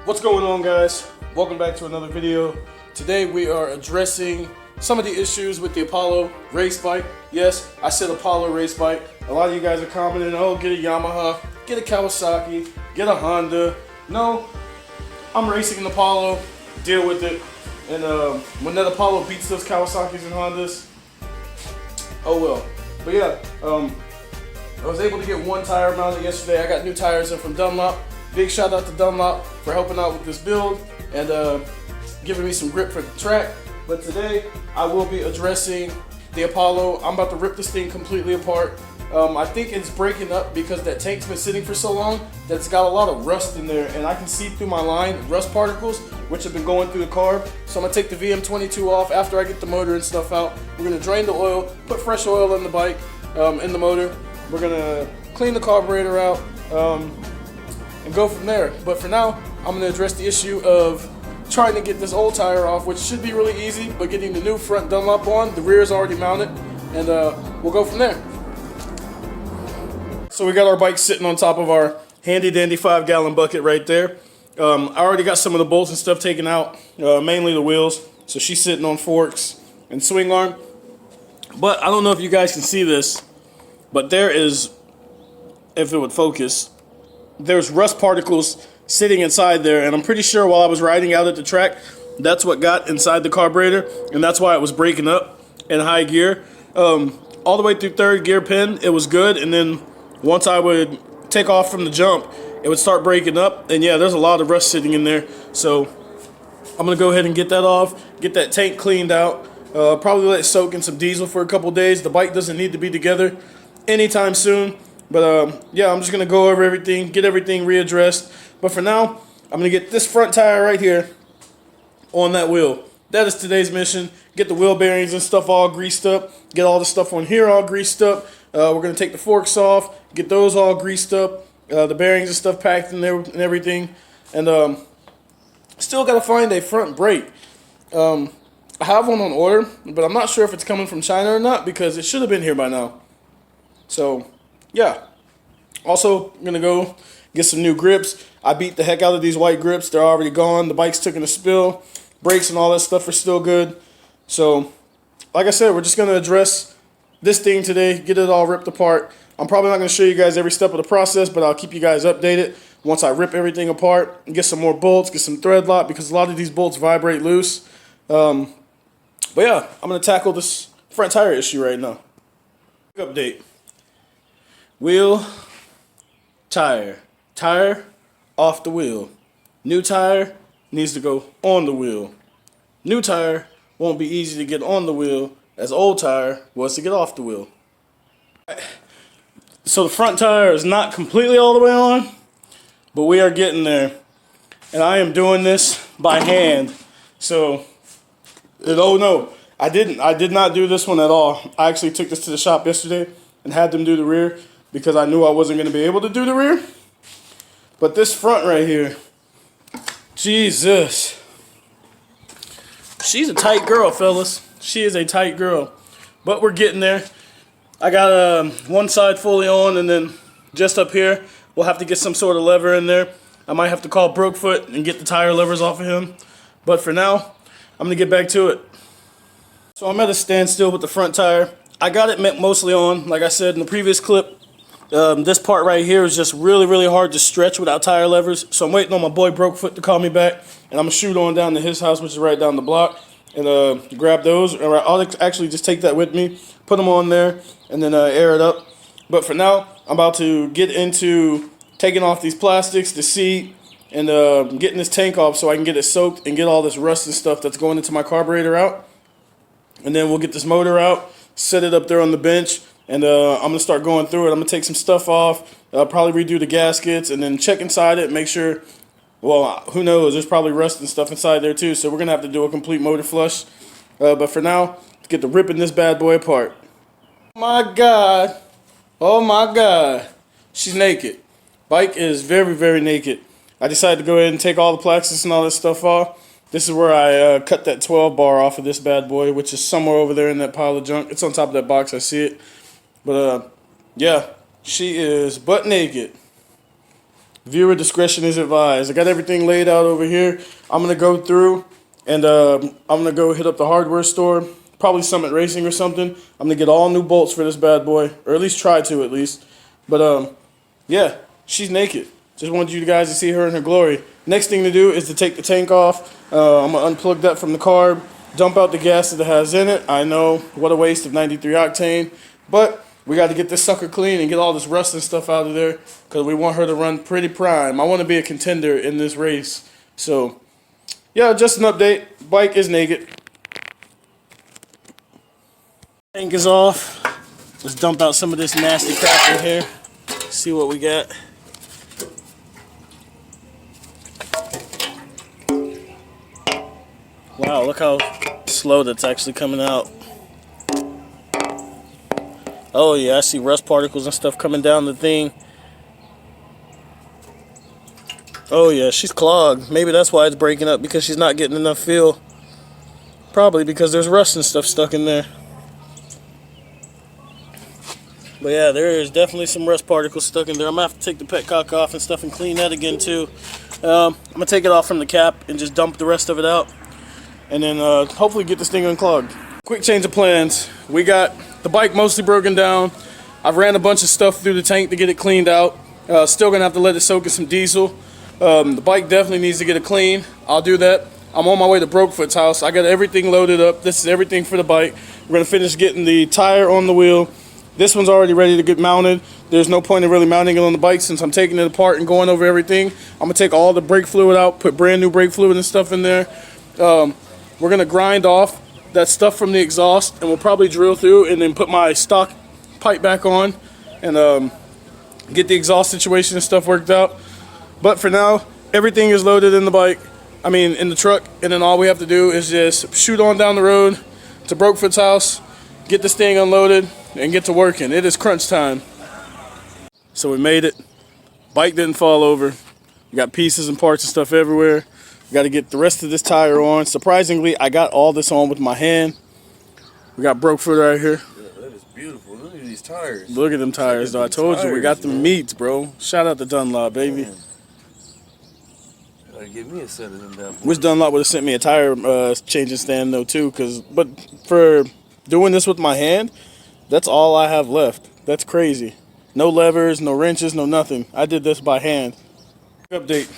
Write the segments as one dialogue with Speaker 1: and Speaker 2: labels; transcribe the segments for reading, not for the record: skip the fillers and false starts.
Speaker 1: What's going on, guys? Welcome back to another video. Today we are addressing some of the issues with the Apollo race bike. Yes, I said Apollo race bike. A lot of you guys are commenting, oh, get a Yamaha, get a Kawasaki, get a Honda. No, I'm racing an Apollo, deal with it. And when that Apollo beats those Kawasaki's and Hondas, oh well. But yeah, I was able to get one tire mounted yesterday. I got new tires in from Dunlop. Big shout out to Dunlop for helping out with this build and giving me some grip for the track. But today I will be addressing the Apollo. I'm about to rip this thing completely apart. I think it's breaking up because that tank's been sitting for so long that it's got a lot of rust in there, and I can see through my line rust particles which have been going through the carb. So I'm gonna take the VM22 off after I get the motor and stuff out. We're gonna drain the oil, put fresh oil in the bike, in the motor. We're gonna clean the carburetor out and go from there. But for now, I'm gonna address the issue of trying to get this old tire off, which should be really easy, but getting the new front Dunlop on, the rear is already mounted, and we'll go from there. So we got our bike sitting on top of our handy dandy 5-gallon bucket right there. I already got some of the bolts and stuff taken out, mainly the wheels. So she's sitting on forks and swing arm. But I don't know if you guys can see this, but there is, if it would focus, there's rust particles sitting inside there, and I'm pretty sure while I was riding out at the track, that's what got inside the carburetor, and that's why it was breaking up in high gear. All the way through third gear pin, it was good, and then once I would take off from the jump, it would start breaking up, and yeah, there's a lot of rust sitting in there. So I'm gonna go ahead and get that off, get that tank cleaned out, probably let it soak in some diesel for a couple days. The bike doesn't need to be together anytime soon. But yeah, I'm just gonna go over everything, get everything readdressed. But for now, I'm gonna get this front tire right here on that wheel. That is today's mission. Get the wheel bearings and stuff all greased up. Get all the stuff on here all greased up. We're gonna take the forks off, get those all greased up, the bearings and stuff packed in there and everything. And still gotta find a front brake. I have one on order, but I'm not sure if it's coming from China or not because it should have been here by now. So yeah. Also, I'm gonna go get some new grips. I beat the heck out of these white grips. They're already gone. The bike's taking a spill. Brakes and all that stuff are still good. So, like I said, we're just gonna address this thing today, get it all ripped apart. I'm probably not gonna show you guys every step of the process, but I'll keep you guys updated once I rip everything apart and get some more bolts, get some thread lock, because a lot of these bolts vibrate loose. But yeah, I'm gonna tackle this front tire issue right now. Update. Wheel, tire, tire off the wheel. New tire needs to go on the wheel. New tire won't be easy to get on the wheel as old tire was to get off the wheel. So the front tire is not completely all the way on, but we are getting there. And I am doing this by hand. So, oh no, I did not do this one at all. I actually took this to the shop yesterday and had them do the rear, because I knew I wasn't going to be able to do the rear. But this front right here, Jesus. She's a tight girl, fellas. She is a tight girl. But we're getting there. I got one side fully on, and then just up here, we'll have to get some sort of lever in there. I might have to call Brokefoot and get the tire levers off of him. But for now, I'm going to get back to it. So I'm at a standstill with the front tire. I got it mostly on, like I said in the previous clip. This part right here is just really, really hard to stretch without tire levers. So I'm waiting on my boy Brokefoot to call me back. And I'm going to shoot on down to his house, which is right down the block, and grab those. I'll actually just take that with me, put them on there, and then air it up. But for now, I'm about to get into taking off these plastics, the seat, and getting this tank off so I can get it soaked and get all this rust and stuff that's going into my carburetor out. And then we'll get this motor out, set it up there on the bench. And I'm going to start going through it. I'm going to take some stuff off, probably redo the gaskets, and then check inside it, make sure, well, who knows, there's probably rust and stuff inside there too, so we're going to have to do a complete motor flush. But for now, let's get to ripping this bad boy apart. Oh my God. Oh my God. She's naked. Bike is very, very naked. I decided to go ahead and take all the plastics and all this stuff off. This is where I cut that 12 bar off of this bad boy, which is somewhere over there in that pile of junk. It's on top of that box, I see it. But yeah, she is butt naked. Viewer discretion is advised. I got everything laid out over here. I'm going to go through and I'm going to go hit up the hardware store, probably Summit Racing or something. I'm going to get all new bolts for this bad boy, or at least try to at least. But yeah, she's naked. Just wanted you guys to see her in her glory. Next thing to do is to take the tank off. I'm going to unplug that from the carb, dump out the gas that it has in it. I know, what a waste of 93 octane. But we got to get this sucker clean and get all this rust and stuff out of there because we want her to run pretty prime. I want to be a contender in this race. So, yeah, just an update. Bike is naked. Tank is off. Let's dump out some of this nasty crap in here. See what we got. Wow, look how slow that's actually coming out. Oh yeah, I see rust particles and stuff coming down the thing. Oh yeah, she's clogged. Maybe that's why it's breaking up, because she's not getting enough fuel. Probably because there's rust and stuff stuck in there. But yeah, there is definitely some rust particles stuck in there. I'm going to have to take the petcock off and stuff and clean that again too. I'm going to take it off from the cap and just dump the rest of it out. And then hopefully get this thing unclogged. Quick change of plans. We got the bike mostly broken down. I've ran a bunch of stuff through the tank to get it cleaned out. Still going to have to let it soak in some diesel. The bike definitely needs to get it clean. I'll do that. I'm on my way to Brokefoot's house. I got everything loaded up. This is everything for the bike. We're going to finish getting the tire on the wheel. This one's already ready to get mounted. There's no point in really mounting it on the bike since I'm taking it apart and going over everything. I'm going to take all the brake fluid out, put brand new brake fluid and stuff in there. We're going to grind off that stuff from the exhaust, and we'll probably drill through and then put my stock pipe back on and get the exhaust situation and stuff worked out. But for now, everything is loaded in the bike, in the truck, and then all we have to do is just shoot on down the road to Brokefoot's house, get this thing unloaded, and get to working. It is crunch time. So we made it. Bike didn't fall over. We got pieces and parts and stuff everywhere. We got to get the rest of this tire on. Surprisingly, I got all this on with my hand. We got Brokefoot right here.
Speaker 2: Yeah, that is beautiful. Look at these tires.
Speaker 1: Look at them tires, though. I told you, we got the meats, bro. Shout out to Dunlop, baby.
Speaker 2: Gotta give me a set of them down.
Speaker 1: Wish Dunlop would have sent me a tire changing stand, though, too. But for doing this with my hand, that's all I have left. That's crazy. No levers, no wrenches, no nothing. I did this by hand. Update.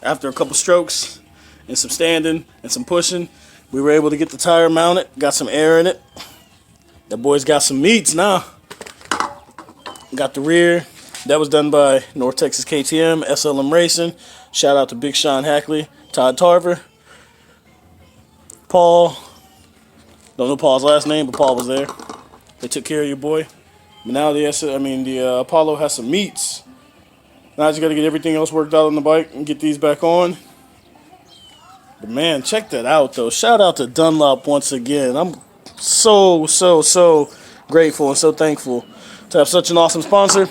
Speaker 1: After a couple strokes and some standing and some pushing, we were able to get the tire mounted. Got some air in it. That boy's got some meats now. Got the rear. That was done by North Texas KTM, SLM Racing. Shout out to Big Sean Hackley, Todd Tarver, Paul. Don't know Paul's last name, but Paul was there. They took care of your boy. But now the Apollo has some meats. Now I just got to get everything else worked out on the bike and get these back on. But man, check that out though. Shout out to Dunlop once again. I'm so grateful and so thankful to have such an awesome sponsor.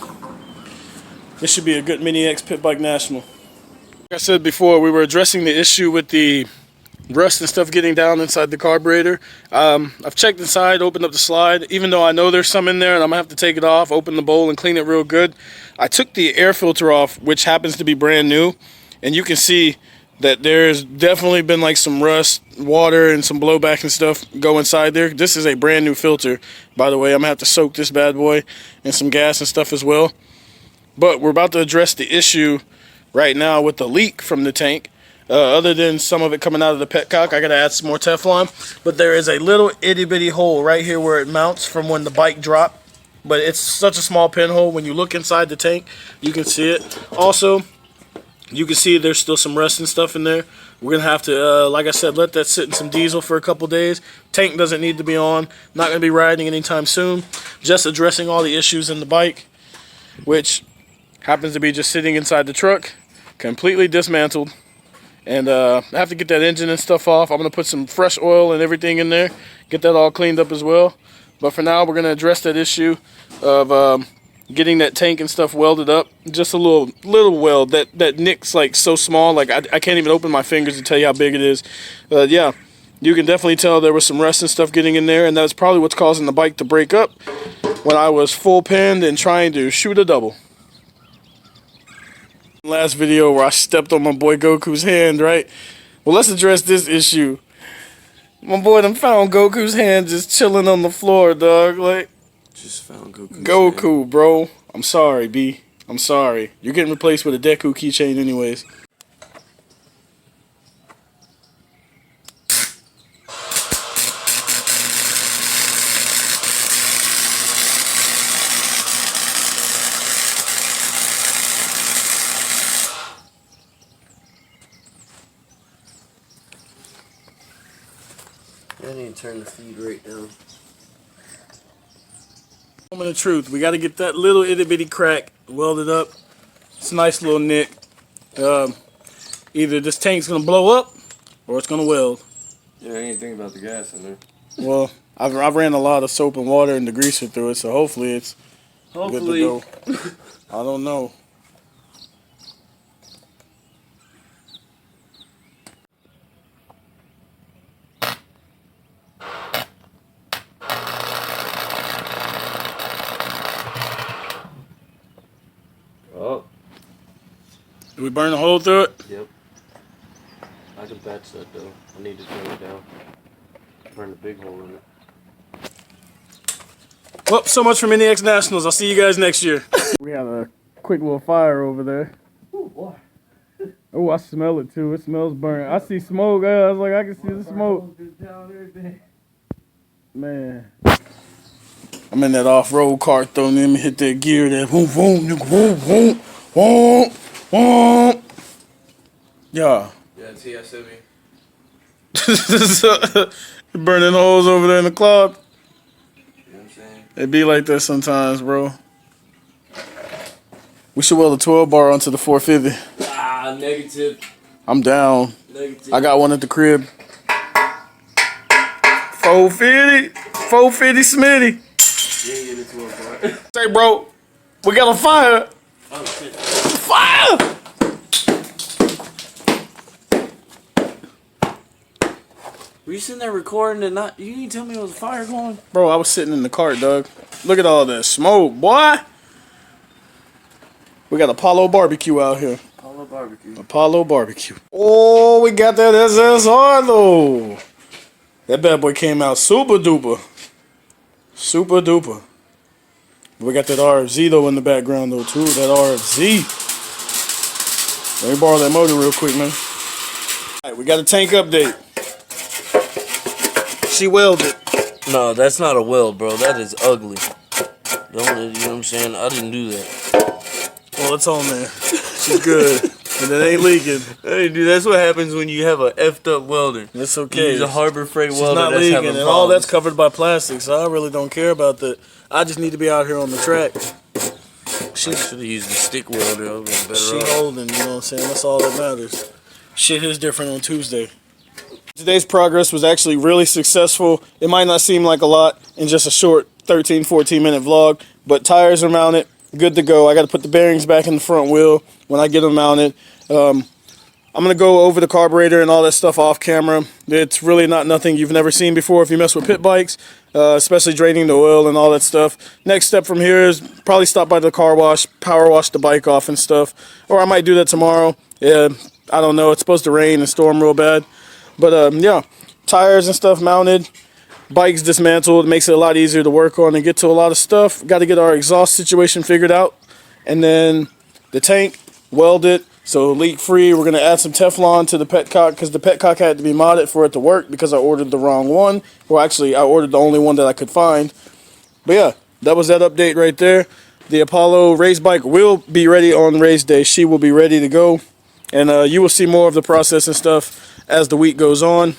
Speaker 1: This should be a good Mini X Pit Bike National. Like I said before, we were addressing the issue with the rust and stuff getting down inside the carburetor. I've checked inside, opened up the slide, even though I know there's some in there and I'm gonna have to take it off, open the bowl and clean it real good. I took the air filter off, which happens to be brand new, and you can see that there's definitely been like some rust, water, and some blowback and stuff go inside there. This is a brand new filter, by the way. I'm gonna have to soak this bad boy in some gas and stuff as well. But we're about to address the issue right now with the leak from the tank. Other than some of it coming out of the petcock, I gotta add some more Teflon. But there is a little itty bitty hole right here where it mounts from when the bike dropped. But it's such a small pinhole. When you look inside the tank, you can see it. Also, you can see there's still some rust and stuff in there. We're gonna have to, like I said, let that sit in some diesel for a couple days. Tank doesn't need to be on. Not gonna be riding anytime soon. Just addressing all the issues in the bike, which happens to be just sitting inside the truck, completely dismantled. And I have to get that engine and stuff off. I'm going to put some fresh oil and everything in there, get that all cleaned up as well. But for now, we're going to address that issue of getting that tank and stuff welded up. Just a little weld. That nick's like so small, like I can't even open my fingers to tell you how big it is. Yeah, you can definitely tell there was some rust and stuff getting in there, and that's probably what's causing the bike to break up when I was full pinned and trying to shoot a double. Last video where I stepped on my boy Goku's hand, right? Well, let's address this issue. My boy done found Goku's hand just chilling on the floor, dog. Like,
Speaker 2: Just found
Speaker 1: Goku, bro. I'm sorry, B. I'm sorry. You're getting replaced with a Deku keychain anyways.
Speaker 2: I need to turn the feed right down.
Speaker 1: Moment of truth. We got to get that little itty bitty crack welded up. It's a nice little nick. Either this tank's gonna blow up or it's gonna weld.
Speaker 2: Yeah, I ain't thinking about the gas in there.
Speaker 1: Well, I've ran a lot of soap and water and degreaser through it, so hopefully it's good to go. I don't know.
Speaker 2: Oh.
Speaker 1: Did we burn a hole through it?
Speaker 2: Yep. I can patch that though. I need to turn it down. Burn a big hole in it.
Speaker 1: Well, so much for Mini X Nationals. I'll see you guys next year. We have a quick little fire over there.
Speaker 2: Ooh, boy.
Speaker 1: Oh, I smell it too. It smells burnt. I see smoke. I was like, I can see the smoke. Man. I'm in that off-road cart though. Let me hit that gear. That whoom, whoom, whoom, whoom, whoom, whoom. Yeah.
Speaker 2: Yeah, TSM.
Speaker 1: Burning holes over there in the club.
Speaker 2: You know what I'm saying?
Speaker 1: It be like that sometimes, bro. We should weld a 12 bar onto the 450.
Speaker 2: Ah, negative.
Speaker 1: I'm down.
Speaker 2: Negative.
Speaker 1: I got one at the crib. 450. 450 Smitty.
Speaker 2: You ain't getting to a part.
Speaker 1: Say, bro, we got a fire.
Speaker 2: Oh, shit.
Speaker 1: Fire!
Speaker 2: Were you sitting there recording and not? You didn't tell me it was a fire going?
Speaker 1: Bro, I was sitting in the cart, dog. Look at all this smoke, boy. We got Apollo barbecue out here.
Speaker 2: Apollo barbecue.
Speaker 1: Apollo barbecue. Oh, we got that SSR though. That bad boy came out super duper. Super duper. We got that RFZ though in the background though too. That RFZ. Let me borrow that motor real quick, man. All right, we got a tank update. She welded.
Speaker 2: No, that's not a weld, bro. That is ugly. Don't, you know what I'm saying? I didn't do that.
Speaker 1: Well, it's on there. She's good. And it ain't leaking.
Speaker 2: Hey, dude, that's what happens when you have a effed up welder.
Speaker 1: It's okay.
Speaker 2: You use a Harbor Freight
Speaker 1: She's
Speaker 2: welder
Speaker 1: not
Speaker 2: that's
Speaker 1: leaking,
Speaker 2: having
Speaker 1: and
Speaker 2: problems.
Speaker 1: all that's covered by plastic, so I really don't care about that. I just need to be out here on the track.
Speaker 2: She should have used the stick welder. I would've been better
Speaker 1: She
Speaker 2: off.
Speaker 1: holding, you know what I'm saying? That's all that matters. Shit is different on Tuesday. Today's progress was actually really successful. It might not seem like a lot in just a short 13, 14 minute vlog, but tires are mounted, good to go. I got to put the bearings back in the front wheel when I get them mounted. I'm going to go over the carburetor and all that stuff off camera. It's really not nothing you've never seen before if you mess with pit bikes, especially draining the oil and all that stuff. Next step from here is probably stop by the car wash, power wash the bike off and stuff. Or I might do that tomorrow. Yeah, I don't know. It's supposed to rain and storm real bad. But yeah, tires and stuff mounted. Bike's dismantled. It makes it a lot easier to work on and get to a lot of stuff. Got to get our exhaust situation figured out. And then the tank, welded. So leak free. We're going to add some Teflon to the petcock because the petcock had to be modded for it to work because I ordered the wrong one. Well, actually, I ordered the only one that I could find. But yeah, that was that update right there. The Apollo race bike will be ready on race day. She will be ready to go. And you will see more of the process and stuff as the week goes on.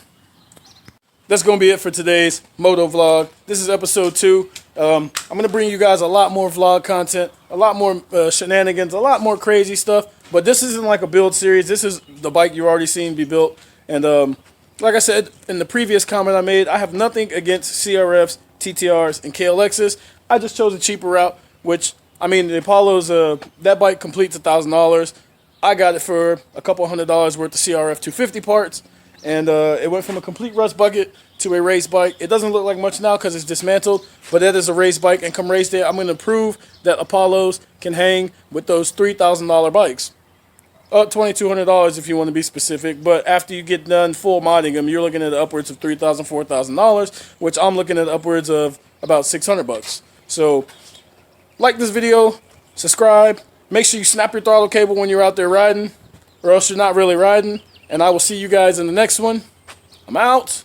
Speaker 1: That's going to be it for today's Moto vlog. This is episode 2. I'm going to bring you guys a lot more vlog content, a lot more shenanigans, a lot more crazy stuff. But this isn't like a build series. This is the bike you've already seen be built. And like I said in the previous comment I made, I have nothing against CRFs, TTRs, and KLXs. I just chose a cheaper route, which, I mean, the Apollo's, that bike completes $1,000. I got it for a couple $100 worth of CRF 250 parts. And it went from a complete rust bucket to a race bike. It doesn't look like much now because it's dismantled, but that is a race bike. And come race day, I'm going to prove that Apollos can hang with those $3,000 bikes. $2,200 if you want to be specific. But after you get done full modding them, you're looking at upwards of $3,000, $4,000, which I'm looking at upwards of about $600. So, like this video, subscribe, make sure you snap your throttle cable when you're out there riding, or else you're not really riding. And I will see you guys in the next one. I'm out.